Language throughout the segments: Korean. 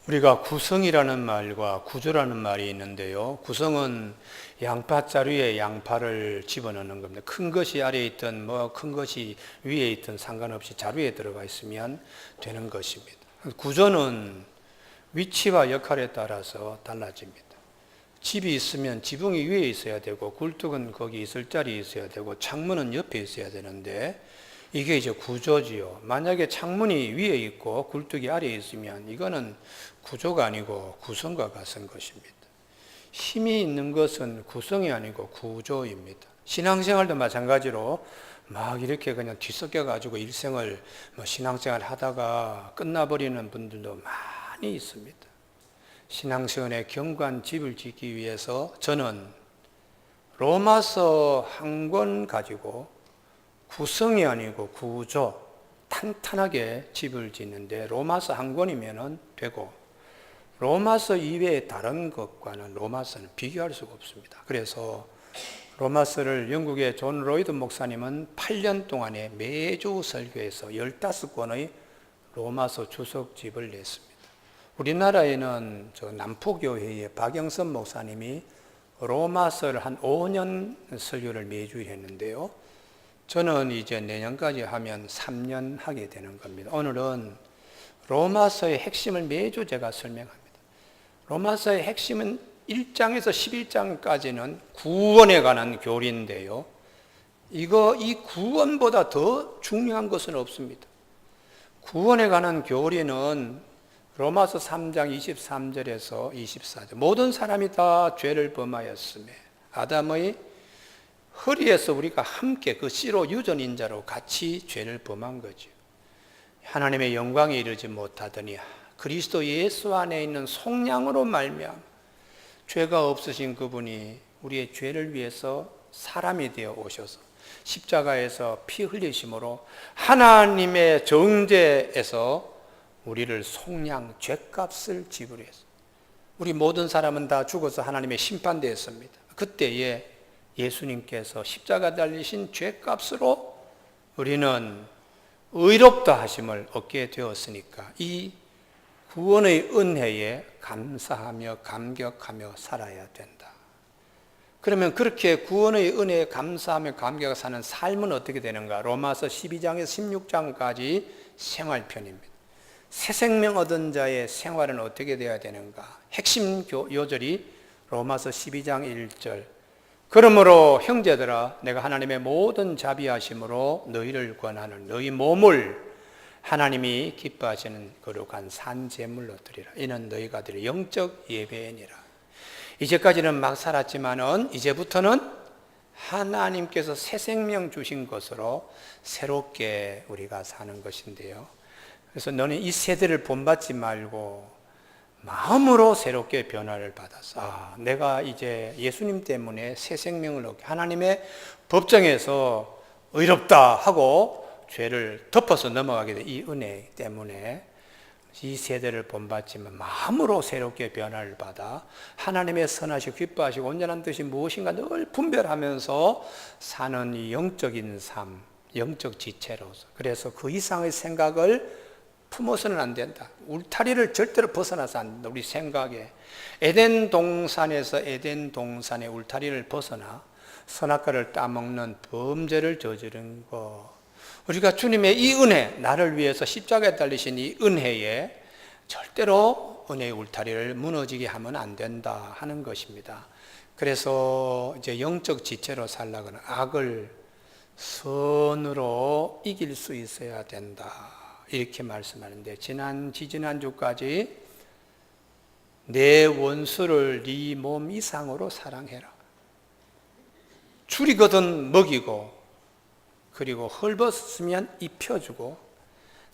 우리가 구성이라는 말과 구조라는 말이 있는데요. 구성은 양파 자루에 양파를 집어넣는 겁니다. 큰 것이 아래에 있든 큰 것이 위에 있든 상관없이 자루에 들어가 있으면 되는 것입니다. 구조는 위치와 역할에 따라서 달라집니다. 집이 있으면 지붕이 위에 있어야 되고, 굴뚝은 거기 있을 자리에 있어야 되고, 창문은 옆에 있어야 되는데, 이게 이제 구조지요. 만약에 창문이 위에 있고 굴뚝이 아래에 있으면 이거는 구조가 아니고 구성과 같은 것입니다. 힘이 있는 것은 구성이 아니고 구조입니다. 신앙생활도 마찬가지로 막 이렇게 그냥 뒤섞여 가지고 일생을 신앙생활 하다가 끝나버리는 분들도 많이 있습니다. 신앙생활의 견고한 집을 짓기 위해서 저는 로마서 한 권 가지고 구성이 아니고 구조, 탄탄하게 집을 짓는데 로마서 한 권이면 되고, 로마서 이외의 다른 것과는 로마서는 비교할 수가 없습니다. 그래서 로마서를 영국의 존 로이드 목사님은 8년 동안에 매주 설교에서 15권의 로마서 주석집을 냈습니다. 우리나라에는 남포교회의 박영선 목사님이 로마서를 한 5년 설교를 매주 했는데요. 저는 이제 내년까지 하면 3년 하게 되는 겁니다. 오늘은 로마서의 핵심을 매주 제가 설명합니다. 로마서의 핵심은 1장에서 11장까지는 구원에 관한 교리인데요. 이 구원보다 더 중요한 것은 없습니다. 구원에 관한 교리는 로마서 3장 23절에서 24절. 모든 사람이 다 죄를 범하였으며 아담의 허리에서 우리가 함께 그 씨로 유전인자로 같이 죄를 범한 거죠. 하나님의 영광에 이르지 못하더니 그리스도 예수 안에 있는 속량으로 말미암아 죄가 없으신 그분이 우리의 죄를 위해서 사람이 되어 오셔서 십자가에서 피 흘리심으로 하나님의 정죄에서 우리를 속량, 죄값을 지불했어요. 우리 모든 사람은 다 죽어서 하나님의 심판되었습니다. 그때에 예수님께서 십자가 달리신 죄값으로 우리는 의롭다 하심을 얻게 되었으니까 이 구원의 은혜에 감사하며 감격하며 살아야 된다. 그러면 그렇게 구원의 은혜에 감사하며 감격하며 사는 삶은 어떻게 되는가? 로마서 12장에서 16장까지 생활편입니다. 새 생명 얻은 자의 생활은 어떻게 되어야 되는가? 핵심 요절이 로마서 12장 1절. 그러므로 형제들아 내가 하나님의 모든 자비하심으로 너희를 권하는 너희 몸을 하나님이 기뻐하시는 거룩한 산제물로 드리라. 이는 너희가 드릴 영적 예배니라. 이제까지는 막 살았지만은 이제부터는 하나님께서 새 생명 주신 것으로 새롭게 우리가 사는 것인데요. 그래서 너는 이 세대를 본받지 말고 마음으로 새롭게 변화를 받아서 내가 이제 예수님 때문에 새 생명을 얻게 하나님의 법정에서 의롭다 하고 죄를 덮어서 넘어가게 된 이 은혜 때문에 이 세대를 본받지만 마음으로 새롭게 변화를 받아 하나님의 선하시고 기뻐하시고 온전한 뜻이 무엇인가 늘 분별하면서 사는 이 영적인 삶, 영적 지체로서. 그래서 그 이상의 생각을 품어서는 안 된다. 울타리를 절대로 벗어나서 안 된다. 우리 생각에 에덴 동산에서 에덴 동산의 울타리를 벗어나 선악과를 따먹는 범죄를 저지른 것. 우리가 주님의 이 은혜, 나를 위해서 십자가에 달리신 이 은혜에 절대로 은혜의 울타리를 무너지게 하면 안 된다 하는 것입니다. 그래서 이제 영적 지체로 살라고는 악을 선으로 이길 수 있어야 된다. 이렇게 말씀하는데 지지난주까지 내 원수를 네 몸 이상으로 사랑해라. 줄이거든 먹이고 그리고 헐벗으면 입혀주고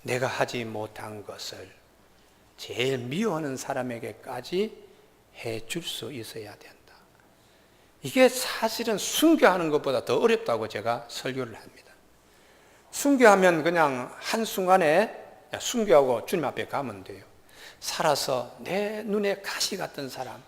내가 하지 못한 것을 제일 미워하는 사람에게까지 해줄 수 있어야 된다. 이게 사실은 순교하는 것보다 더 어렵다고 제가 설교를 합니다. 순교하면 그냥 한순간에 순교하고 주님 앞에 가면 돼요. 살아서 내 눈에 가시 같은 사람,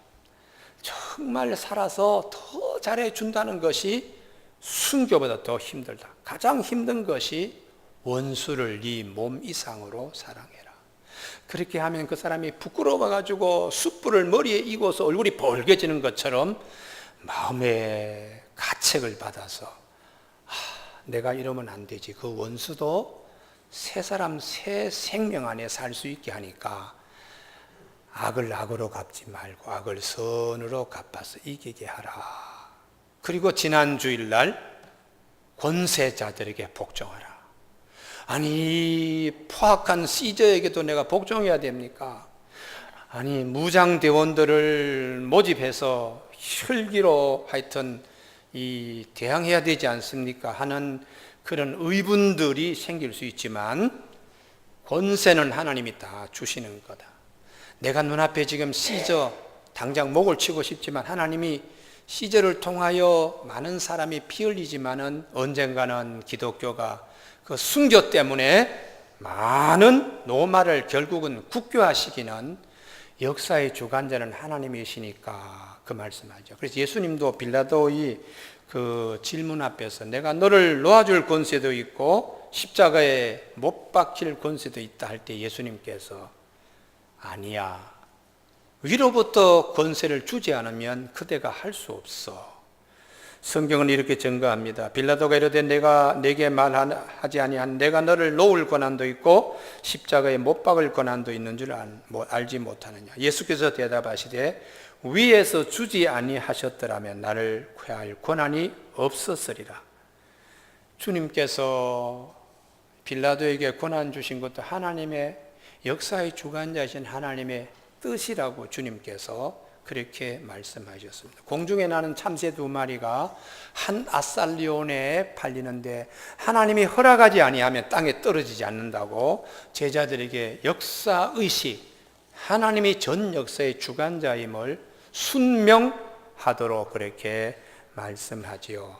정말 살아서 더 잘해준다는 것이 순교보다 더 힘들다. 가장 힘든 것이 원수를 네 몸 이상으로 사랑해라. 그렇게 하면 그 사람이 부끄러워가지고 숯불을 머리에 이고서 얼굴이 벌게지는 것처럼 마음의 가책을 받아서 내가 이러면 안 되지. 그 원수도 새 사람, 새 생명 안에 살 수 있게 하니까 악을 악으로 갚지 말고 악을 선으로 갚아서 이기게 하라. 그리고 지난 주일날 권세자들에게 복종하라. 아니, 포악한 시저에게도 내가 복종해야 됩니까? 아니, 무장대원들을 모집해서 혈기로 하여튼 대항해야 되지 않습니까? 하는 그런 의분들이 생길 수 있지만 권세는 하나님이 다 주시는 거다. 내가 눈앞에 지금 시저 당장 목을 치고 싶지만 하나님이 시저를 통하여 많은 사람이 피 흘리지만은 언젠가는 기독교가 그 순교 때문에 많은 노마를 결국은 국교화시키는 역사의 주관자는 하나님이시니까 그 말씀하죠. 그래서 예수님도 빌라도의 그 질문 앞에서 내가 너를 놓아줄 권세도 있고 십자가에 못 박힐 권세도 있다 할 때 예수님께서 아니야, 위로부터 권세를 주지 않으면 그대가 할 수 없어. 성경은 이렇게 증거합니다. 빌라도가 이르되 내가 내게 말하지 아니한 내가 너를 놓을 권한도 있고 십자가에 못 박을 권한도 있는 줄 알지 못하느냐. 예수께서 대답하시되 위에서 주지 아니하셨더라면 나를 쾌할 권한이 없었으리라. 주님께서 빌라도에게 권한 주신 것도 하나님의 역사의 주관자이신 하나님의 뜻이라고 주님께서 그렇게 말씀하셨습니다. 공중에 나는 참새 2마리가 한 아살리온에 팔리는데 하나님이 허락하지 아니하면 땅에 떨어지지 않는다고 제자들에게 역사의식, 하나님이 전 역사의 주관자임을 순명하도록 그렇게 말씀하지요.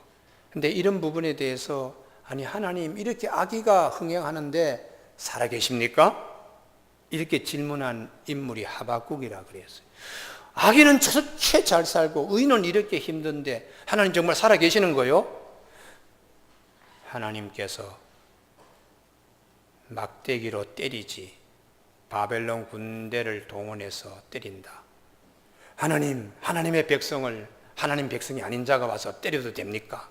그런데 이런 부분에 대해서 아니 하나님 이렇게 악의가 흥행하는데 살아계십니까? 이렇게 질문한 인물이 하박국이라 그랬어요. 악인은 저렇게 잘 살고 의인은 이렇게 힘든데 하나님 정말 살아계시는 거요? 하나님께서 막대기로 때리지 바벨론 군대를 동원해서 때린다. 하나님의 백성을 하나님 백성이 아닌 자가 와서 때려도 됩니까?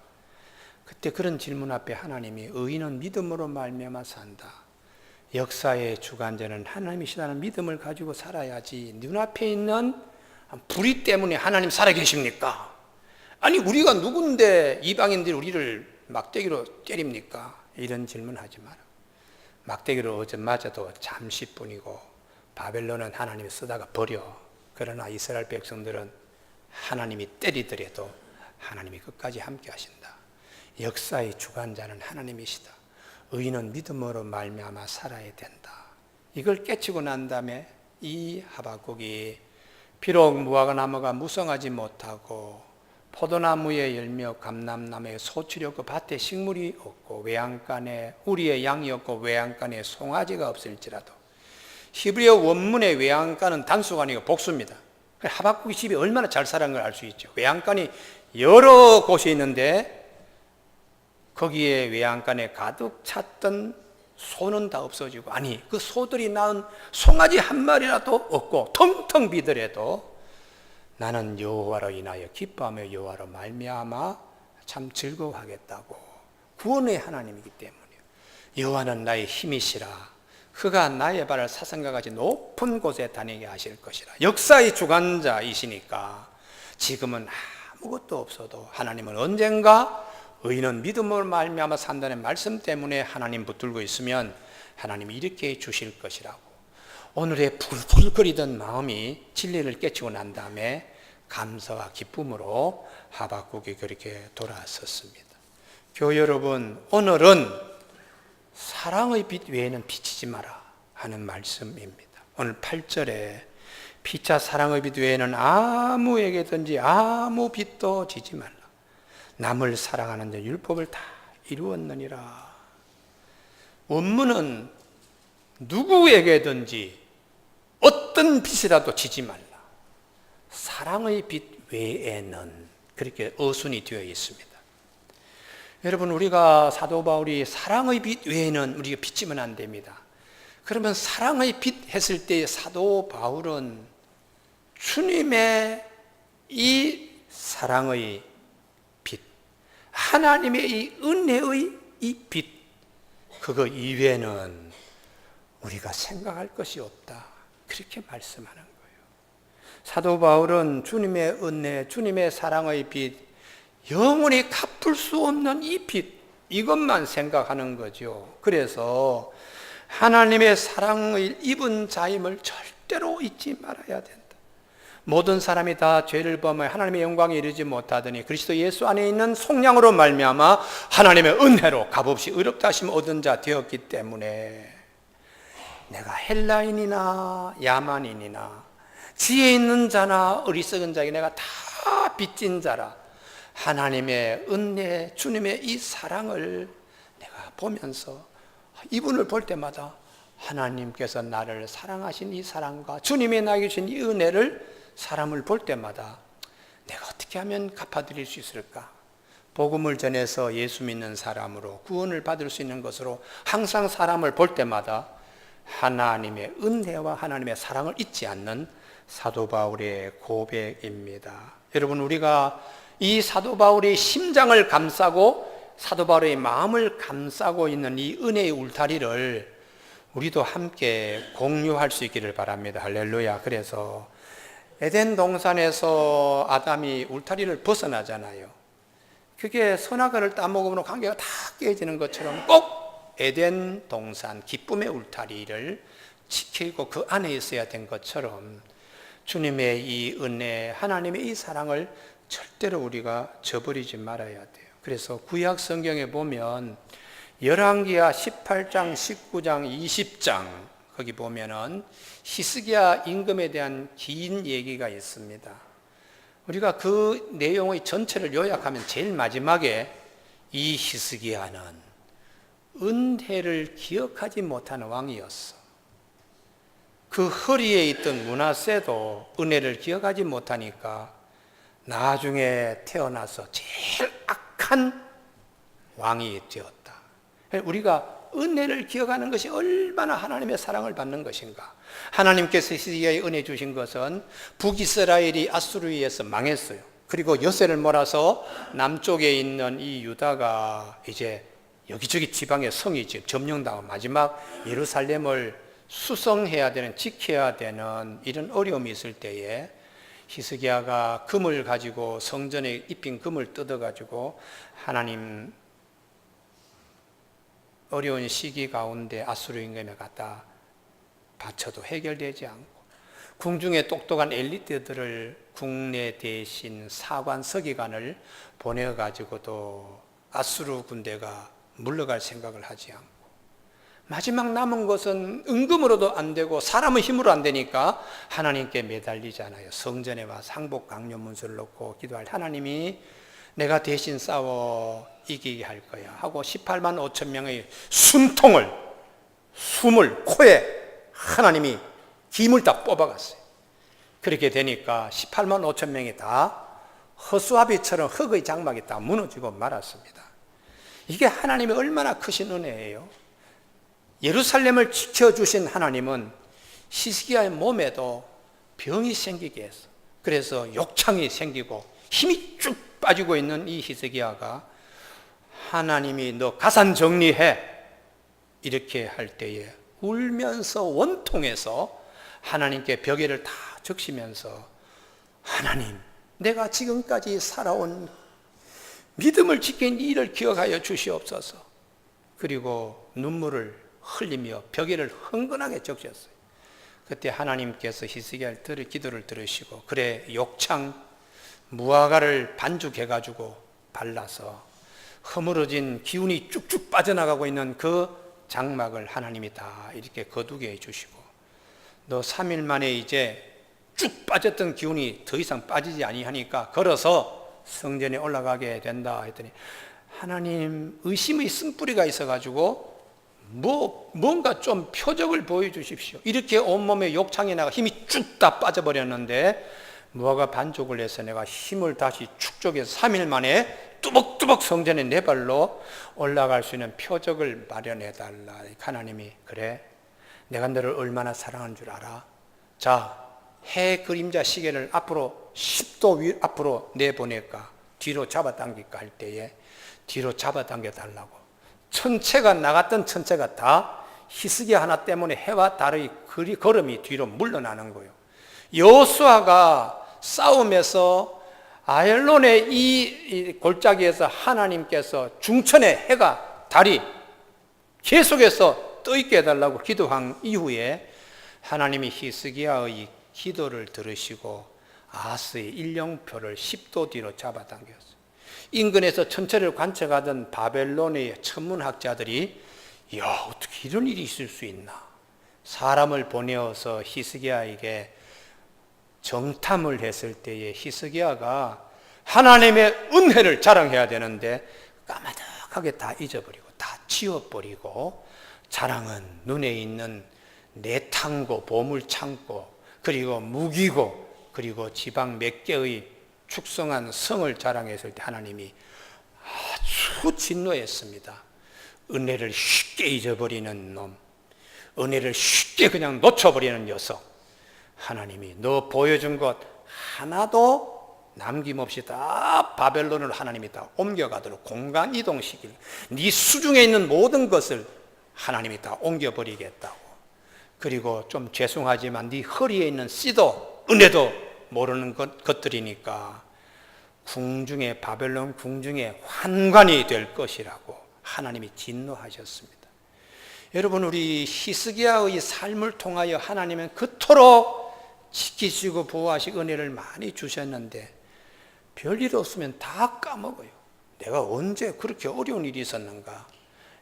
그때 그런 질문 앞에 하나님이 의인은 믿음으로 말미암아 산다. 역사의 주관자는 하나님이시다는 믿음을 가지고 살아야지 눈앞에 있는 불의 때문에 하나님 살아계십니까? 아니 우리가 누군데 이방인들이 우리를 막대기로 때립니까? 이런 질문하지 마라. 막대기로 어제 맞아도 잠시뿐이고 바벨론은 하나님이 쓰다가 버려. 그러나 이스라엘 백성들은 하나님이 때리더라도 하나님이 끝까지 함께 하신다. 역사의 주관자는 하나님이시다. 의인은 믿음으로 말미암아 살아야 된다. 이걸 깨치고 난 다음에 이 하박국이 비록 무화과나무가 무성하지 못하고 포도나무의 열매, 감람나무의 소출이 없고 밭에 식물이 없고 외양간에 우리의 양이 없고 외양간에 송아지가 없을지라도 히브리어 원문의 외양간은 단수가 아니고 복수입니다. 하박국이 집이 얼마나 잘 살아간 걸 알 수 있죠. 외양간이 여러 곳에 있는데 거기에 외양간에 가득 찼던 소는 다 없어지고 아니 그 소들이 낳은 송아지 한 마리라도 없고 텅텅 비더라도 나는 여호와로 인하여 기뻐하며 여호와로 말미암아 참 즐거워하겠다고. 구원의 하나님이기 때문이에요. 여호와는 나의 힘이시라. 그가 나의 발을 사슴과 같이 높은 곳에 다니게 하실 것이라. 역사의 주관자이시니까 지금은 아무것도 없어도 하나님은 언젠가 의인은 믿음으로 말미암아 산다는 말씀 때문에 하나님 붙들고 있으면 하나님이 이렇게 주실 것이라고. 오늘의 불불거리던 마음이 진리를 깨치고 난 다음에 감사와 기쁨으로 하박국이 그렇게 돌아섰습니다. 교회 여러분, 오늘은 사랑의 빛 외에는 비치지 마라 하는 말씀입니다. 오늘 8절에 피차 사랑의 빛 외에는 아무에게든지 아무 빛도 지지 말라. 남을 사랑하는 자 율법을 다 이루었느니라. 원문은 누구에게든지 어떤 빛이라도 지지 말라. 사랑의 빛 외에는 그렇게 어순이 되어 있습니다. 여러분 우리가 사도 바울이 사랑의 빛 외에는 우리가 비치면 안 됩니다. 그러면 사랑의 빛 했을 때 사도 바울은 주님의 이 사랑의 빛, 하나님의 이 은혜의 이 빛, 그거 이외에는 우리가 생각할 것이 없다. 그렇게 말씀하는 거예요. 사도 바울은 주님의 은혜, 주님의 사랑의 빛, 영원히 갚을 수 없는 이 빛, 이것만 생각하는 거죠. 그래서 하나님의 사랑을 입은 자임을 절대로 잊지 말아야 된다. 모든 사람이 다 죄를 범하여 하나님의 영광에 이르지 못하더니 그리스도 예수 안에 있는 속량으로 말미암아 하나님의 은혜로 값없이 의롭다 하심 얻은 자 되었기 때문에 내가 헬라인이나 야만인이나 지혜 있는 자나 어리석은 자에게 내가 다 빚진 자라 하나님의 은혜, 주님의 이 사랑을 내가 보면서 이분을 볼 때마다 하나님께서 나를 사랑하신 이 사랑과 주님이 나에게 주신 이 은혜를 사람을 볼 때마다 내가 어떻게 하면 갚아드릴 수 있을까? 복음을 전해서 예수 믿는 사람으로 구원을 받을 수 있는 것으로 항상 사람을 볼 때마다 하나님의 은혜와 하나님의 사랑을 잊지 않는 사도 바울의 고백입니다. 여러분, 우리가 이 사도 바울의 심장을 감싸고 사도 바울의 마음을 감싸고 있는 이 은혜의 울타리를 우리도 함께 공유할 수 있기를 바랍니다. 할렐루야. 그래서 에덴 동산에서 아담이 울타리를 벗어나잖아요. 그게 선악과를 따먹음으로 관계가 다 깨지는 것처럼 꼭 에덴 동산 기쁨의 울타리를 지키고 그 안에 있어야 된 것처럼 주님의 이 은혜, 하나님의 이 사랑을 절대로 우리가 저버리지 말아야 돼요. 그래서 구약 성경에 보면 열왕기하 18장, 19장, 20장 거기 보면은 히스기야 임금에 대한 긴 얘기가 있습니다. 우리가 그 내용의 전체를 요약하면 제일 마지막에 이 히스기야는 은혜를 기억하지 못하는 왕이었어. 그 허리에 있던 므낫세도 은혜를 기억하지 못하니까 나중에 태어나서 제일 악한 왕이 되었다. 우리가 은혜를 기억하는 것이 얼마나 하나님의 사랑을 받는 것인가. 하나님께서 히스기야에 은혜 주신 것은 북이스라엘이 아수르에 의해서 망했어요. 그리고 여세를 몰아서 남쪽에 있는 이 유다가 이제 여기저기 지방의 성이 지금 점령당하고 마지막 예루살렘을 수성해야 되는, 지켜야 되는 이런 어려움이 있을 때에 히스기야가 금을 가지고 성전에 입힌 금을 뜯어가지고 하나님 어려운 시기 가운데 아수르 임금에 갖다 바쳐도 해결되지 않고 궁중에 똑똑한 엘리트들을 국내 대신 사관 서기관을 보내가지고도 아수르 군대가 물러갈 생각을 하지 않고 마지막 남은 것은 은금으로도 안 되고 사람의 힘으로 안 되니까 하나님께 매달리잖아요. 성전에 와서 항복 강요 문서를 놓고 기도할 하나님이 내가 대신 싸워 이기게 할 거야 하고 18만 5천 명의 숨을 코에 하나님이 김을 다 뽑아갔어요. 그렇게 되니까 18만 5천 명이 다 허수아비처럼 흙의 장막이 다 무너지고 말았습니다. 이게 하나님이 얼마나 크신 은혜예요. 예루살렘을 지켜주신 하나님은 히스기야의 몸에도 병이 생기게 했어. 그래서 욕창이 생기고 힘이 쭉 빠지고 있는 이 히스기야가 하나님이 너 가산 정리해 이렇게 할 때에 울면서 원통해서 하나님께 벽에를 다 적시면서 하나님, 내가 지금까지 살아온 믿음을 지킨 일을 기억하여 주시옵소서. 그리고 눈물을 흘리며 벽에를 흥건하게 적셨어요. 그때 하나님께서 히스기야의 기도를 들으시고 그래 욕창 무화과를 반죽해가지고 발라서 허물어진 기운이 쭉쭉 빠져나가고 있는 그 장막을 하나님이 다 이렇게 거두게 해주시고 너 3일 만에 이제 쭉 빠졌던 기운이 더 이상 빠지지 아니하니까 걸어서 성전에 올라가게 된다 했더니 하나님 의심의 쓴뿌리가 있어가지고 뭔가 좀 표적을 보여주십시오. 이렇게 온몸에 욕창이 나가 힘이 쭉 다 빠져버렸는데 무화과 반죽을 해서 내가 힘을 다시 축적해서 3일 만에 뚜벅뚜벅 성전에 네 발로 올라갈 수 있는 표적을 마련해달라. 하나님이 그래 내가 너를 얼마나 사랑하는 줄 알아? 자, 해 그림자 시계를 앞으로 10도 앞으로 내보낼까? 뒤로 잡아당길까 할 때에 뒤로 잡아당겨 달라고. 천체가 나갔던 천체가 다 히스기 하나 때문에 해와 달의 걸음이 뒤로 물러나는 거예요. 여호수아가 싸움에서 아엘론의 이 골짜기에서 하나님께서 중천의 해가 달이 계속해서 떠있게 해달라고 기도한 이후에 하나님이 히스기야의 기도를 들으시고 아하스의 일령표를 10도 뒤로 잡아당겼어요. 인근에서 천체를 관측하던 바벨론의 천문학자들이 야, 어떻게 이런 일이 있을 수 있나? 사람을 보내어서 히스기야에게 정탐을 했을 때에 히스기야가 하나님의 은혜를 자랑해야 되는데 까마득하게 다 잊어버리고 다 지워버리고 자랑은 눈에 있는 내탕고 보물창고 그리고 무기고 그리고 지방 몇 개의 축성한 성을 자랑했을 때 하나님이 아주 진노했습니다. 은혜를 쉽게 잊어버리는 놈, 은혜를 쉽게 그냥 놓쳐버리는 녀석. 하나님이 너 보여준 것 하나도 남김없이 다 바벨론을 하나님이 다 옮겨가도록 공간 이동시킬, 네 수중에 있는 모든 것을 하나님이 다 옮겨버리겠다고. 그리고 좀 죄송하지만 네 허리에 있는 씨도 은혜도 모르는 것들이니까 궁중에 바벨론 궁중에 환관이 될 것이라고 하나님이 진노하셨습니다. 여러분, 우리 히스기야의 삶을 통하여 하나님은 그토록 지키시고 보호하시고 은혜를 많이 주셨는데 별일 없으면 다 까먹어요. 내가 언제 그렇게 어려운 일이 있었는가?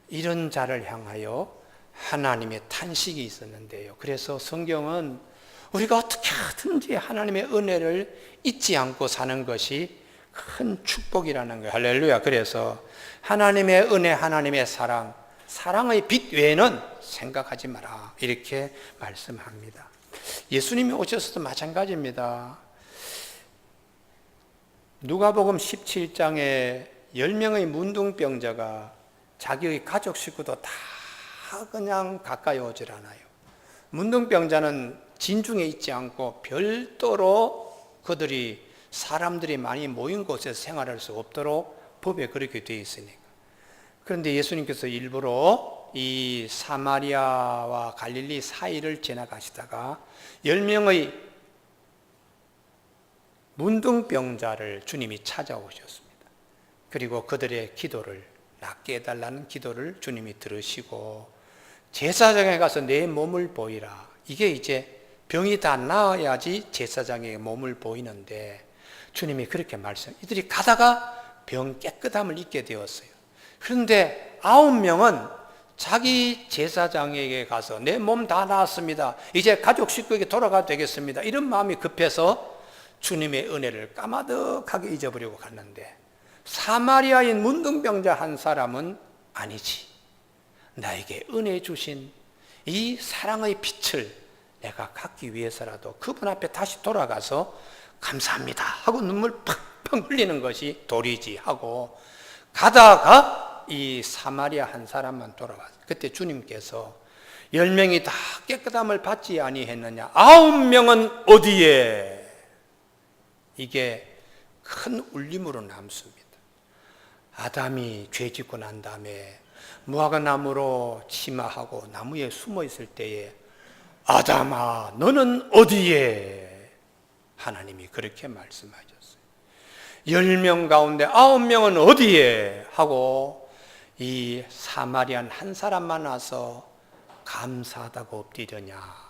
이런 자를 향하여 하나님의 탄식이 있었는데요. 그래서 성경은 우리가 어떻게 하든지 하나님의 은혜를 잊지 않고 사는 것이 큰 축복이라는 거예요. 할렐루야. 그래서 하나님의 은혜, 하나님의 사랑, 사랑의 빛 외에는 생각하지 마라, 이렇게 말씀합니다. 예수님이 오셔서도 마찬가지입니다. 누가복음 17장에 10명의 문둥병자가 자기의 가족 식구도 다 그냥 가까이 오질 않아요. 문둥병자는 진중에 있지 않고 별도로 그들이 사람들이 많이 모인 곳에서 생활할 수 없도록 법에 그렇게 되어 있으니까. 그런데 예수님께서 일부러 이 사마리아와 갈릴리 사이를 지나가시다가 10명의 문둥병자를 주님이 찾아오셨습니다. 그리고 그들의 기도를, 낫게 해달라는 기도를 주님이 들으시고 제사장에 가서 내 몸을 보이라. 이게 이제 병이 다 나아야지 제사장에게 몸을 보이는데 주님이 그렇게 이들이 가다가 병 깨끗함을 잊게 되었어요. 그런데 9명은 자기 제사장에게 가서 내 몸 다 나았습니다, 이제 가족 식구에게 돌아가도 되겠습니다, 이런 마음이 급해서 주님의 은혜를 까마득하게 잊어버리고 갔는데 사마리아인 문둥병자 한 사람은 아니지, 나에게 은혜 주신 이 사랑의 빛을 내가 갖기 위해서라도 그분 앞에 다시 돌아가서 감사합니다 하고 눈물 팍팍 흘리는 것이 도리지 하고 가다가 이 사마리아 한 사람만 돌아왔어요. 그때 주님께서 10명이 다 깨끗함을 받지 아니했느냐, 9명은 어디에? 이게 큰 울림으로 남습니다. 아담이 죄 짓고 난 다음에 무화과 나무로 치마하고 나무에 숨어 있을 때에 아담아 너는 어디에? 하나님이 그렇게 말씀하셨어요. 10명 가운데 9명은 어디에? 하고 이 사마리안 한 사람만 와서 감사하다고 엎드리냐.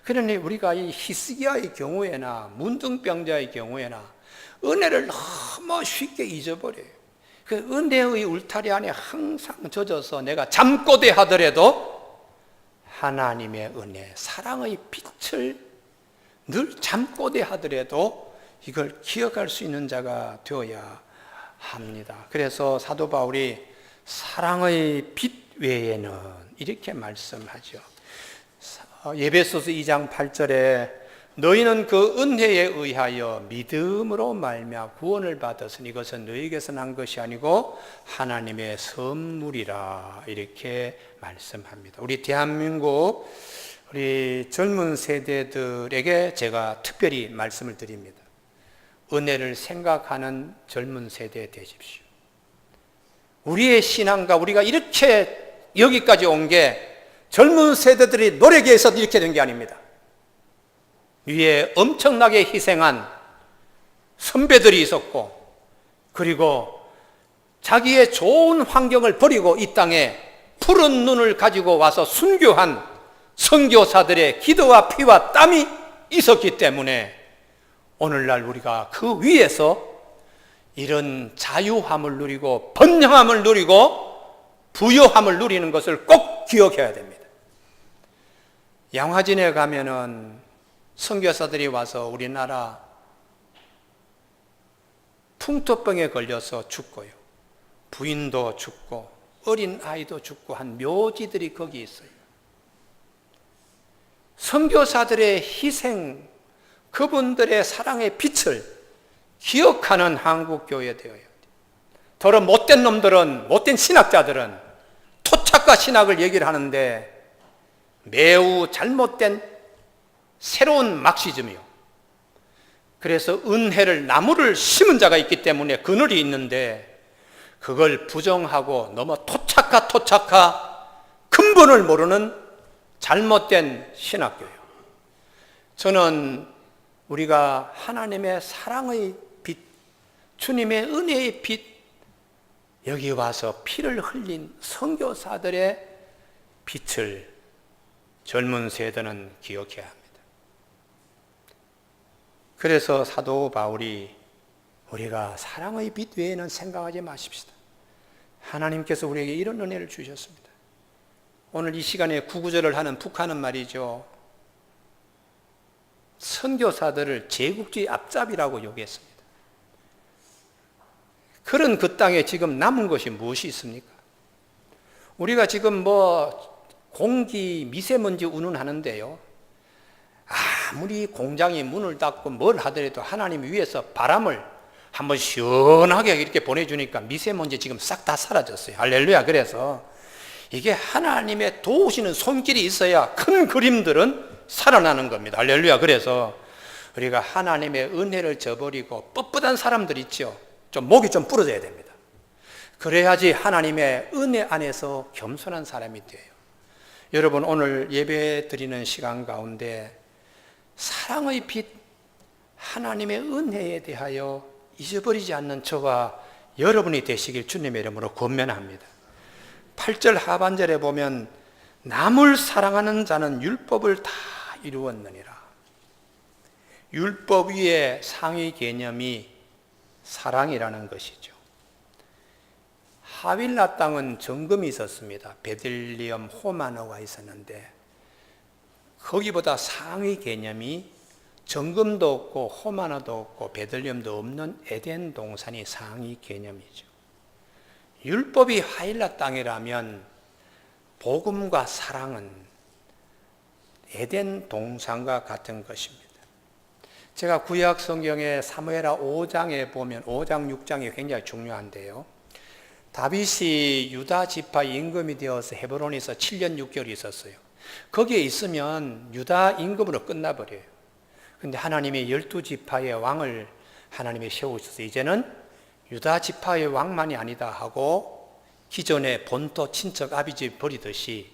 그러니 우리가 이 히스기야의 경우에나 문둥병자의 경우에나 은혜를 너무 쉽게 잊어버려요. 그 은혜의 울타리 안에 항상 젖어서 내가 잠꼬대 하더라도 하나님의 은혜, 사랑의 빛을 늘 잠꼬대 하더라도 이걸 기억할 수 있는 자가 되어야 합니다. 그래서 사도 바울이 사랑의 빛 외에는 이렇게 말씀하죠. 예배소서 2장 8절에 너희는 그 은혜에 의하여 믿음으로 말미암아 구원을 받았으니 이것은 너희에게서 난 것이 아니고 하나님의 선물이라 이렇게 말씀합니다. 우리 대한민국 우리 젊은 세대들에게 제가 특별히 말씀을 드립니다. 은혜를 생각하는 젊은 세대 되십시오. 우리의 신앙과 우리가 이렇게 여기까지 온 게 젊은 세대들이 노력에 의해서 이렇게 된 게 아닙니다. 위에 엄청나게 희생한 선배들이 있었고, 그리고 자기의 좋은 환경을 버리고 이 땅에 푸른 눈을 가지고 와서 순교한 선교사들의 기도와 피와 땀이 있었기 때문에 오늘날 우리가 그 위에서 이런 자유함을 누리고 번영함을 누리고 부유함을 누리는 것을 꼭 기억해야 됩니다. 양화진에 가면은 선교사들이 와서 우리나라 풍토병에 걸려서 죽고요. 부인도 죽고 어린 아이도 죽고 한 묘지들이 거기 있어요. 선교사들의 희생, 그분들의 사랑의 빛을 기억하는 한국교회 되어야 돼요. 더러 못된 놈들은, 못된 신학자들은 토착과 신학을 얘기를 하는데 매우 잘못된 새로운 막시즘이요. 그래서 은혜를, 나무를 심은 자가 있기 때문에 그늘이 있는데 그걸 부정하고 너무 토착화 근본을 모르는 잘못된 신학교예요. 저는 우리가 하나님의 사랑의 빛, 주님의 은혜의 빛, 여기 와서 피를 흘린 선교사들의 빛을 젊은 세대는 기억해야 합니다. 그래서 사도 바울이 우리가 사랑의 빛 외에는 생각하지 마십시다. 하나님께서 우리에게 이런 은혜를 주셨습니다. 오늘 이 시간에 구구절을 하는 북한은 말이죠, 선교사들을 제국주의 앞잡이라고 요구했습니다. 그런 그 땅에 지금 남은 것이 무엇이 있습니까? 우리가 지금 공기 미세먼지 운운하는데요, 아무리 공장이 문을 닫고 뭘 하더라도 하나님 위에서 바람을 한번 시원하게 이렇게 보내주니까 미세먼지 지금 싹 다 사라졌어요. 할렐루야. 그래서 이게 하나님의 도우시는 손길이 있어야 큰 그림들은 살아나는 겁니다. 할렐루야. 그래서 우리가 하나님의 은혜를 저버리고 뻣뻣한 사람들 있죠. 좀 목이 좀 부러져야 됩니다. 그래야지 하나님의 은혜 안에서 겸손한 사람이 돼요. 여러분, 오늘 예배 드리는 시간 가운데 사랑의 빛, 하나님의 은혜에 대하여 잊어버리지 않는 저와 여러분이 되시길 주님의 이름으로 권면합니다. 8절 하반절에 보면 남을 사랑하는 자는 율법을 다 이루었느니라. 율법 위에 상위 개념이 사랑이라는 것이죠. 하윌라 땅은 정금이 있었습니다. 베들리엄 호마노가 있었는데 거기보다 상위 개념이 정금도 없고 호마노도 없고 베들리엄도 없는 에덴 동산이 상위 개념이죠. 율법이 하윌라 땅이라면 복음과 사랑은 에덴 동산과 같은 것입니다. 제가 구약 성경의 사무엘하 5장에 보면 5장 6장이 굉장히 중요한데요, 다윗이 유다 지파 임금이 되어서 헤브론에서 7년 6개월이 있었어요. 거기에 있으면 유다 임금으로 끝나버려요. 그런데 하나님이 12지파의 왕을 하나님이 세우셔서 이제는 유다 지파의 왕만이 아니다 하고 기존의 본토 친척 아비집 버리듯이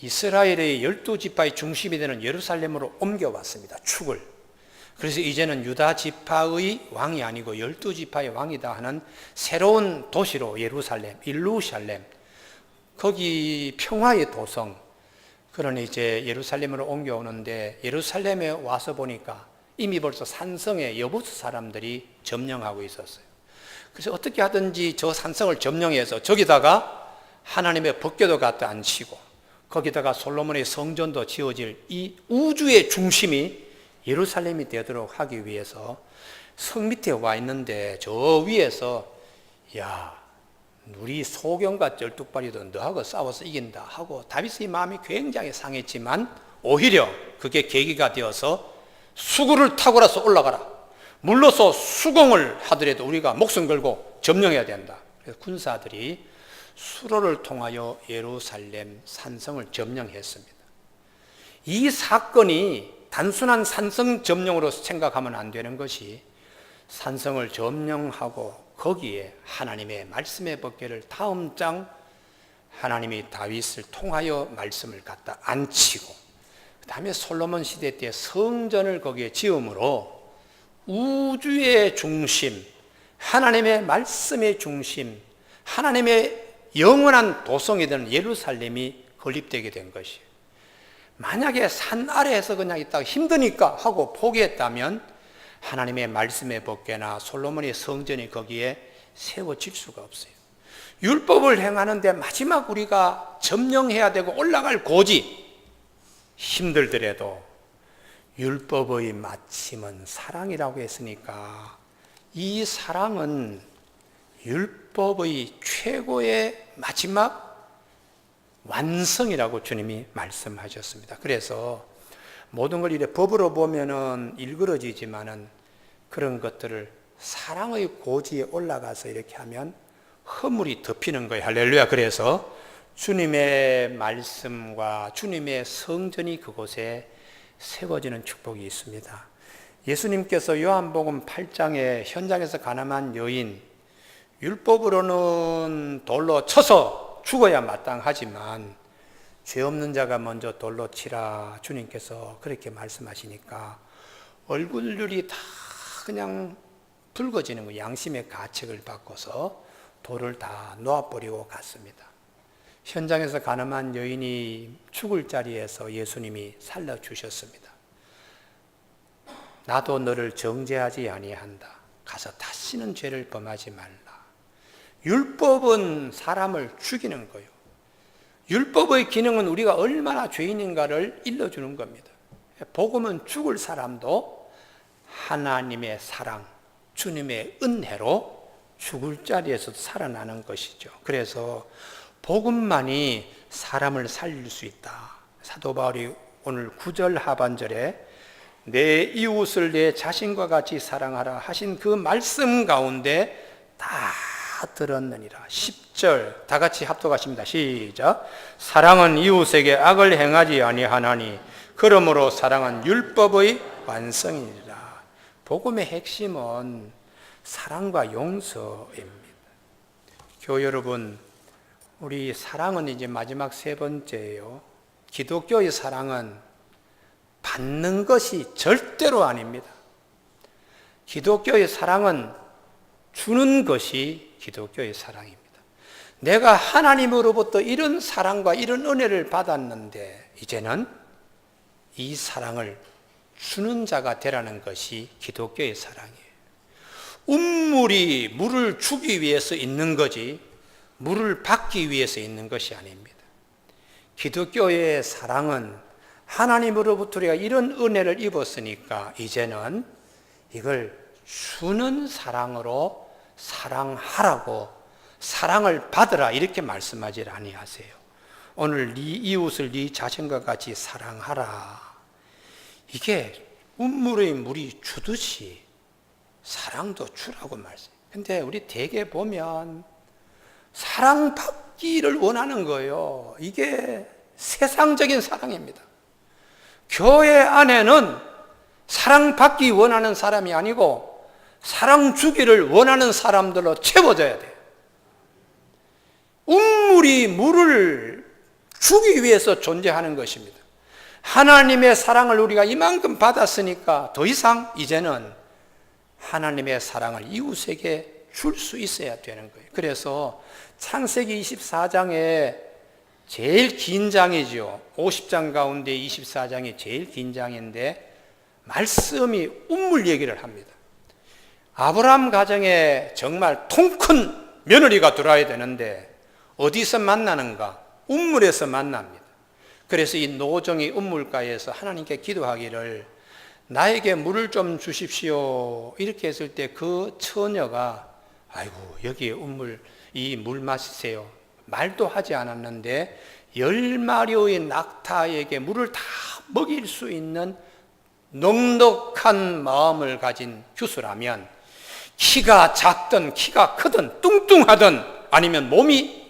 이스라엘의 12지파의 중심이 되는 예루살렘으로 옮겨왔습니다. 축을. 그래서 이제는 유다 지파의 왕이 아니고 12지파의 왕이다 하는 새로운 도시로 예루살렘, 일루샬렘, 거기 평화의 도성, 그러니 이제 예루살렘으로 옮겨오는데 예루살렘에 와서 보니까 이미 벌써 산성의 여부스 사람들이 점령하고 있었어요. 그래서 어떻게 하든지 저 산성을 점령해서 저기다가 하나님의 법궤도 갖다 앉히고 거기다가 솔로몬의 성전도 지어질 이 우주의 중심이 예루살렘이 되도록 하기 위해서 성 밑에 와 있는데 저 위에서 야, 우리 소경과 쩔뚝발이도 너하고 싸워서 이긴다 하고 다윗의 마음이 굉장히 상했지만 오히려 그게 계기가 되어서 수구를 타고라서 올라가라. 물러서 수공을 하더라도 우리가 목숨 걸고 점령해야 된다. 그래서 군사들이 수로를 통하여 예루살렘 산성을 점령했습니다. 이 사건이 단순한 산성 점령으로 생각하면 안 되는 것이, 산성을 점령하고 거기에 하나님의 말씀의 법궤를 다음 장 하나님이 다윗을 통하여 말씀을 갖다 앉히고, 그 다음에 솔로몬 시대 때 성전을 거기에 지음으로 우주의 중심, 하나님의 말씀의 중심, 하나님의 영원한 도성이 되는 예루살렘이 건립되게 된 것이에요. 만약에 산 아래에서 그냥 있다가 힘드니까 하고 포기했다면 하나님의 말씀의 법궤나 솔로몬의 성전이 거기에 세워질 수가 없어요. 율법을 행하는데 마지막 우리가 점령해야 되고 올라갈 고지, 힘들더라도 율법의 마침은 사랑이라고 했으니까 이 사랑은 율법의 최고의 마지막 완성이라고 주님이 말씀하셨습니다. 그래서 모든 걸 이렇게 법으로 보면은 일그러지지만은 그런 것들을 사랑의 고지에 올라가서 이렇게 하면 허물이 덮이는 거예요. 할렐루야. 그래서 주님의 말씀과 주님의 성전이 그곳에 세워지는 축복이 있습니다. 예수님께서 요한복음 8장에 현장에서 가늠한 여인, 율법으로는 돌로 쳐서 죽어야 마땅하지만 죄 없는 자가 먼저 돌로 치라 주님께서 그렇게 말씀하시니까 얼굴들이 다 그냥 붉어지는 거예요. 양심의 가책을 받고서 돌을 다 놓아버리고 갔습니다. 현장에서 가늠한 여인이 죽을 자리에서 예수님이 살려주셨습니다. 나도 너를 정죄하지 아니한다. 가서 다시는 죄를 범하지 말라. 율법은 사람을 죽이는 거예요. 율법의 기능은 우리가 얼마나 죄인인가를 일러주는 겁니다. 복음은 죽을 사람도 하나님의 사랑, 주님의 은혜로 죽을 자리에서도 살아나는 것이죠. 그래서 복음만이 사람을 살릴 수 있다. 사도 바울이 오늘 9절 하반절에 내 이웃을 내 자신과 같이 사랑하라 하신 그 말씀 가운데 다 들었느니라. 10절 다 같이 합독하십니다. 시작. 사랑은 이웃에게 악을 행하지 아니하나니 그러므로 사랑은 율법의 완성이니라. 복음의 핵심은 사랑과 용서입니다. 교회 여러분, 우리 사랑은 이제 마지막 세 번째예요. 기독교의 사랑은 받는 것이 절대로 아닙니다. 기독교의 사랑은 주는 것이 기독교의 사랑입니다. 내가 하나님으로부터 이런 사랑과 이런 은혜를 받았는데 이제는 이 사랑을 주는 자가 되라는 것이 기독교의 사랑이에요. 운물이 물을 주기 위해서 있는 거지 물을 받기 위해서 있는 것이 아닙니다. 기독교의 사랑은 하나님으로부터 우리가 이런 은혜를 입었으니까 이제는 이걸 주는 사랑으로 사랑하라고, 사랑을 받으라 이렇게 말씀하지 아니하세요. 오늘 네 이웃을 네 자신과 같이 사랑하라. 이게 운물의 물이 주듯이 사랑도 주라고 말씀해요. 근데 우리 대개 보면 사랑받기를 원하는 거예요. 이게 세상적인 사랑입니다. 교회 안에는 사랑받기 원하는 사람이 아니고 사랑 주기를 원하는 사람들로 채워져야 돼요. 운물이 물을 주기 위해서 존재하는 것입니다. 하나님의 사랑을 우리가 이만큼 받았으니까 더 이상 이제는 하나님의 사랑을 이웃에게 줄 수 있어야 되는 거예요. 그래서 창세기 24장에 제일 긴 장이죠. 50장 가운데 24장이 제일 긴 장인데 말씀이 운물 얘기를 합니다. 아브라함 가정에 정말 통 큰 며느리가 들어와야 되는데 어디서 만나는가? 운물에서 만납니다. 그래서 이 노정이 운물가에서 하나님께 기도하기를 나에게 물을 좀 주십시오 이렇게 했을 때 그 처녀가 아이고 여기에 운물 이 물 마시세요 말도 하지 않았는데 10마리의 낙타에게 물을 다 먹일 수 있는 넉넉한 마음을 가진 규수라면 키가 작든 키가 크든 뚱뚱하든 아니면 몸이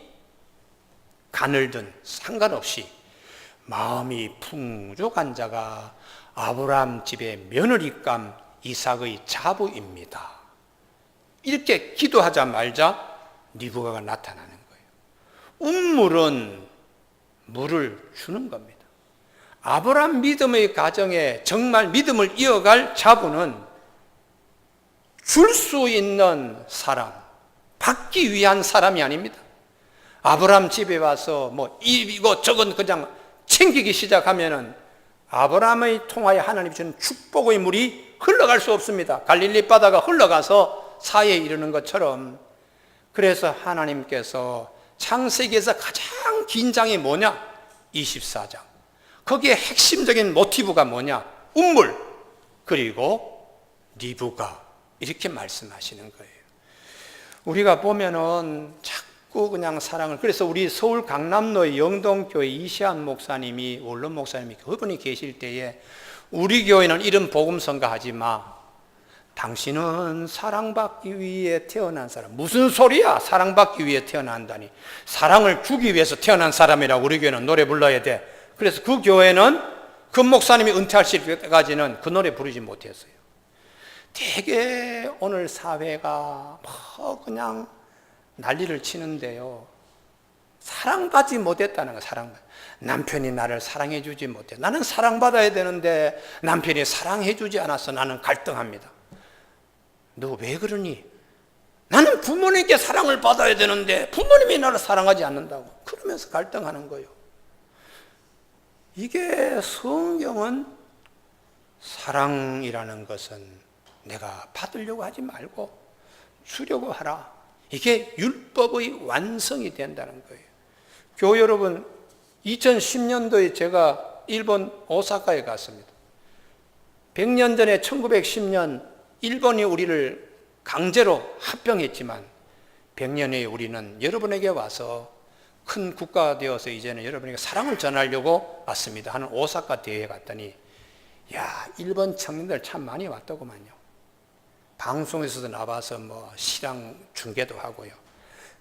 가늘든 상관없이 마음이 풍족한 자가 아브라함 집의 며느리감 이삭의 자부입니다. 이렇게 기도하자마자 리브가가 나타나는 거예요. 운물은 물을 주는 겁니다. 아브라함 믿음의 가정에 정말 믿음을 이어갈 자부는 줄 수 있는 사람, 받기 위한 사람이 아닙니다. 아브라함 집에 와서 이거 저건 그냥 챙기기 시작하면은 아브라함의 통하에 하나님이 주는 축복의 물이 흘러갈 수 없습니다. 갈릴리 바다가 흘러가서 사해에 이르는 것처럼. 그래서 하나님께서 창세기에서 가장 긴 장이 뭐냐? 24장. 거기에 핵심적인 모티브가 뭐냐? 운물, 그리고 리브가, 이렇게 말씀하시는 거예요. 우리가 보면은 자꾸 그냥 사랑을, 그래서 우리 서울 강남로의 영동교회 이시안 목사님이, 원론 목사님이 그분이 계실 때에 우리 교회는 이런 복음성가 하지 마. 당신은 사랑받기 위해 태어난 사람. 무슨 소리야? 사랑받기 위해 태어난다니. 사랑을 주기 위해서 태어난 사람이라고 우리 교회는 노래 불러야 돼. 그래서 그 교회는 그 목사님이 은퇴하실 때까지는 그 노래 부르지 못했어요. 되게 오늘 사회가 그냥 난리를 치는데요. 사랑받지 못했다는 거예요. 사랑받. 남편이 나를 사랑해 주지 못해. 나는 사랑받아야 되는데 남편이 사랑해 주지 않아서 나는 갈등합니다. 너 왜 그러니? 나는 부모님께 사랑을 받아야 되는데 부모님이 나를 사랑하지 않는다고. 그러면서 갈등하는 거예요. 이게 성경은 사랑이라는 것은 내가 받으려고 하지 말고 주려고 하라. 이게 율법의 완성이 된다는 거예요. 교회 여러분, 2010년도에 제가 일본 오사카에 갔습니다. 100년 전에 1910년 일본이 우리를 강제로 합병했지만 100년 후에 우리는 여러분에게 와서 큰 국가가 되어서 이제는 여러분에게 사랑을 전하려고 왔습니다 하는 오사카 대회에 갔더니 야, 일본 청년들 참 많이 왔더구만요. 방송에서도 나와서 시랑 중계도 하고요.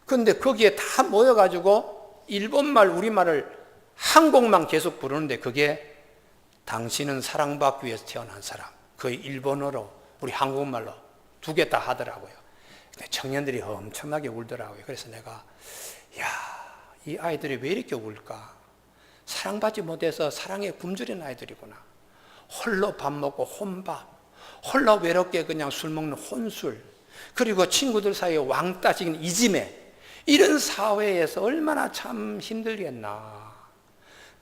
그런데 거기에 다 모여가지고 일본말, 우리말을 한 곡만 계속 부르는데 그게 당신은 사랑받기 위해서 태어난 사람. 그 일본어로 우리 한국말로 두 개 다 하더라고요. 근데 청년들이 엄청나게 울더라고요. 그래서 내가 이 아이들이 왜 이렇게 울까? 사랑받지 못해서 사랑에 굶주린 아이들이구나. 홀로 밥 먹고 혼밥, 홀로 외롭게 그냥 술 먹는 혼술, 그리고 친구들 사이에 왕따 지금 이지매, 이런 사회에서 얼마나 참 힘들겠나.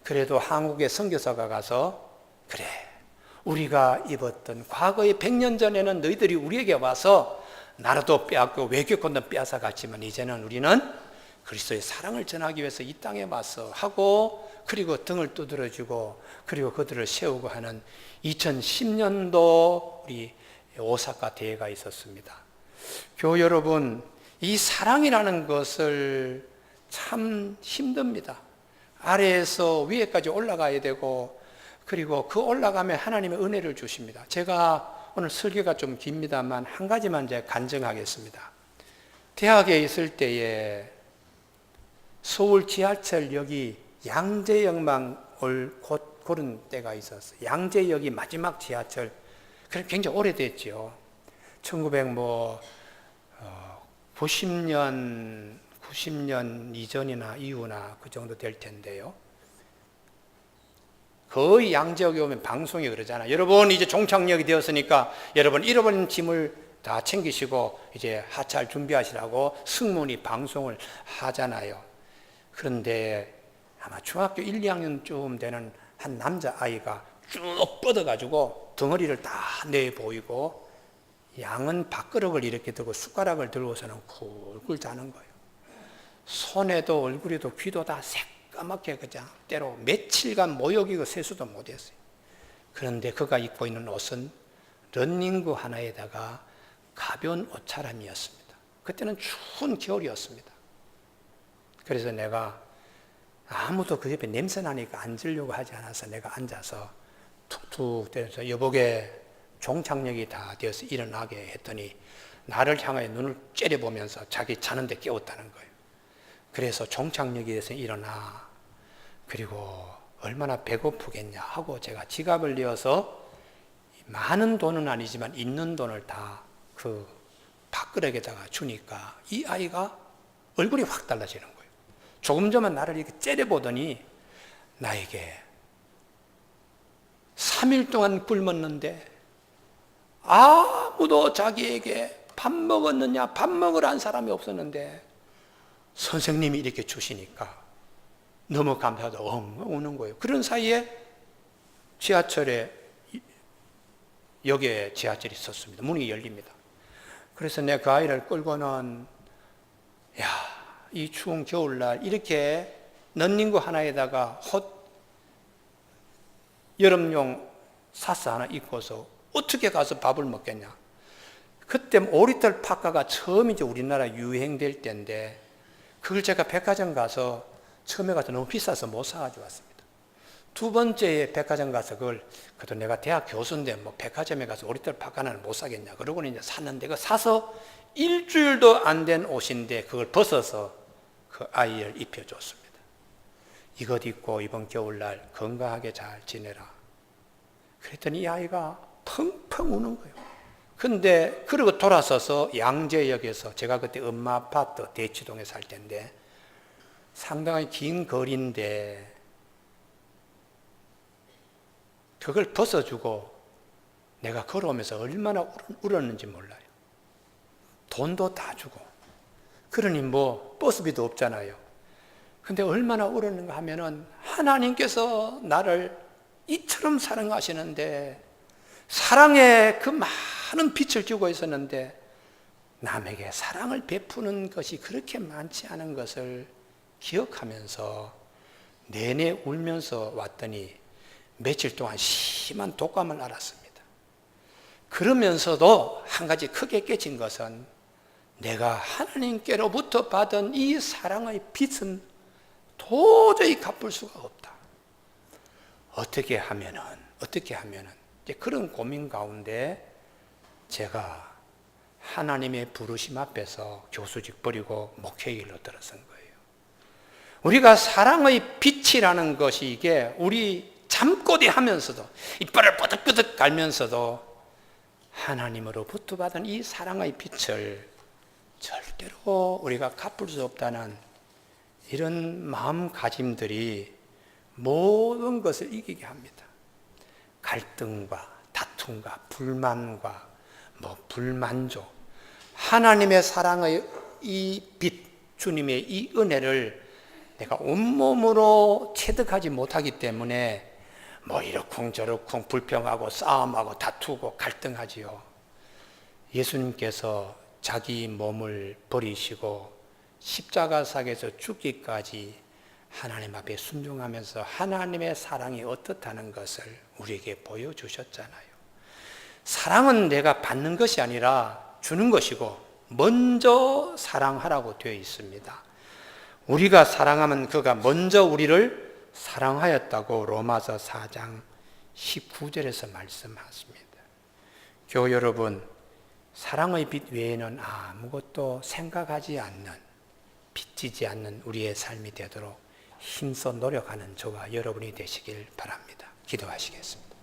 그래도 한국의 선교사가 가서 그래, 우리가 입었던 과거의 100년 전에는 너희들이 우리에게 와서 나라도 빼앗고 외교권도 빼앗아갔지만 이제는 우리는 그리스도의 사랑을 전하기 위해서 이 땅에 와서 하고, 그리고 등을 두드려주고, 그리고 그들을 세우고 하는 2010년도 우리 오사카 대회가 있었습니다. 교회 여러분, 이 사랑이라는 것을 참 힘듭니다. 아래에서 위에까지 올라가야 되고, 그리고 그 올라가면 하나님의 은혜를 주십니다. 제가 오늘 설교가 좀 깁니다만 한 가지만 이제 간증하겠습니다. 대학에 있을 때에 서울 지하철역이 양재역만 고른 때가 있었어요. 양재역이 마지막 지하철. 그래 굉장히 오래됐죠. 90년 이전이나 이후나 그 정도 될 텐데요. 거의 양재역에 오면 방송이 그러잖아요. 여러분 이제 종착역이 되었으니까 여러분 잃어버린 짐을 다 챙기시고 이제 하차할 준비하시라고 승무원이 방송을 하잖아요. 그런데 아마 중학교 1, 2학년쯤 되는 한 남자아이가 쭉 뻗어가지고 덩어리를 다 내보이고 양은 밥그릇을 이렇게 들고 숟가락을 들고서는 굴굴 자는 거예요. 손에도 얼굴에도 귀도 다 새까맣게 그냥 때로 며칠간 모욕이고 세수도 못했어요. 그런데 그가 입고 있는 옷은 런닝구 하나에다가 가벼운 옷차림이었습니다. 그때는 추운 겨울이었습니다. 그래서 내가 아무도 그 옆에 냄새 나니까 앉으려고 하지 않아서 내가 앉아서 툭툭 때려서 여복에 종착역이 다 되어서 일어나게 했더니 나를 향하여 눈을 째려보면서 자기 자는데 깨웠다는 거예요. 그래서 종착역이 돼서 일어나. 그리고 얼마나 배고프겠냐 하고 제가 지갑을 내어서 많은 돈은 아니지만 있는 돈을 다 그 밥그릇에다가 주니까 이 아이가 얼굴이 확 달라지는 거예요. 조금 전만 나를 이렇게 째려보더니 나에게 3일 동안 굶었는데 아무도 자기에게 밥 먹었느냐 밥 먹으라는 사람이 없었는데 선생님이 이렇게 주시니까 너무 감사하다 엉엉 우는 거예요. 그런 사이에 지하철에 역에 지하철이 있었습니다. 문이 열립니다. 그래서 내 그 아이를 끌고는 이 추운 겨울날 이렇게 넌닝구 하나에다가 여름용 사스 하나 입고서 어떻게 가서 밥을 먹겠냐. 그때 오리털 파카가 처음 이제 우리나라 유행될 때인데 그걸 제가 백화점 가서 처음에 가서 너무 비싸서 못 사가지고 왔습니다. 두 번째에 백화점 가서 그래도 내가 대학 교수인데 뭐 백화점에 가서 오리털 파카는 못 사겠냐. 그러고는 이제 샀는데 그거 사서 일주일도 안 된 옷인데 그걸 벗어서 그 아이를 입혀줬습니다. 이것 입고 이번 겨울날 건강하게 잘 지내라. 그랬더니 이 아이가 펑펑 우는 거예요. 근데 그러고 돌아서서 양재역에서 제가 그때 엄마 아파트 대치동에 살 때인데 상당히 긴 거리인데 그걸 벗어주고 내가 걸어오면서 얼마나 울었는지 몰라요. 돈도 다 주고. 그러니 뭐 버스비도 없잖아요. 근데 얼마나 울었는가 하면은 하나님께서 나를 이처럼 사랑하시는데 사랑의 그 많은 빛을 주고 있었는데 남에게 사랑을 베푸는 것이 그렇게 많지 않은 것을 기억하면서 내내 울면서 왔더니 며칠 동안 심한 독감을 앓았습니다. 그러면서도 한 가지 크게 깨진 것은 내가 하나님께로부터 받은 이 사랑의 빛은 도저히 갚을 수가 없다. 어떻게 하면은 이제 그런 고민 가운데 제가 하나님의 부르심 앞에서 교수직 버리고 목회일로 들어선 거예요. 우리가 사랑의 빛이라는 것이 이게 우리 잠꼬대 하면서도 이빨을 뻐득뻐득 갈면서도 하나님으로부터 받은 이 사랑의 빛을 절대로 우리가 갚을 수 없다는 이런 마음가짐들이 모든 것을 이기게 합니다. 갈등과 다툼과 불만과 불만족, 하나님의 사랑의 이 빛, 주님의 이 은혜를 내가 온몸으로 체득하지 못하기 때문에 이러쿵저러쿵 불평하고 싸움하고 다투고 갈등하지요. 예수님께서 자기 몸을 버리시고 십자가상에서 죽기까지 하나님 앞에 순종하면서 하나님의 사랑이 어떻다는 것을 우리에게 보여주셨잖아요. 사랑은 내가 받는 것이 아니라 주는 것이고 먼저 사랑하라고 되어 있습니다. 우리가 사랑하면 그가 먼저 우리를 사랑하였다고 로마서 4장 19절에서 말씀하십니다. 교우 여러분, 사랑의 빛 외에는 아무것도 생각하지 않는, 비치지 않는 우리의 삶이 되도록 힘써 노력하는 저와 여러분이 되시길 바랍니다. 기도하시겠습니다.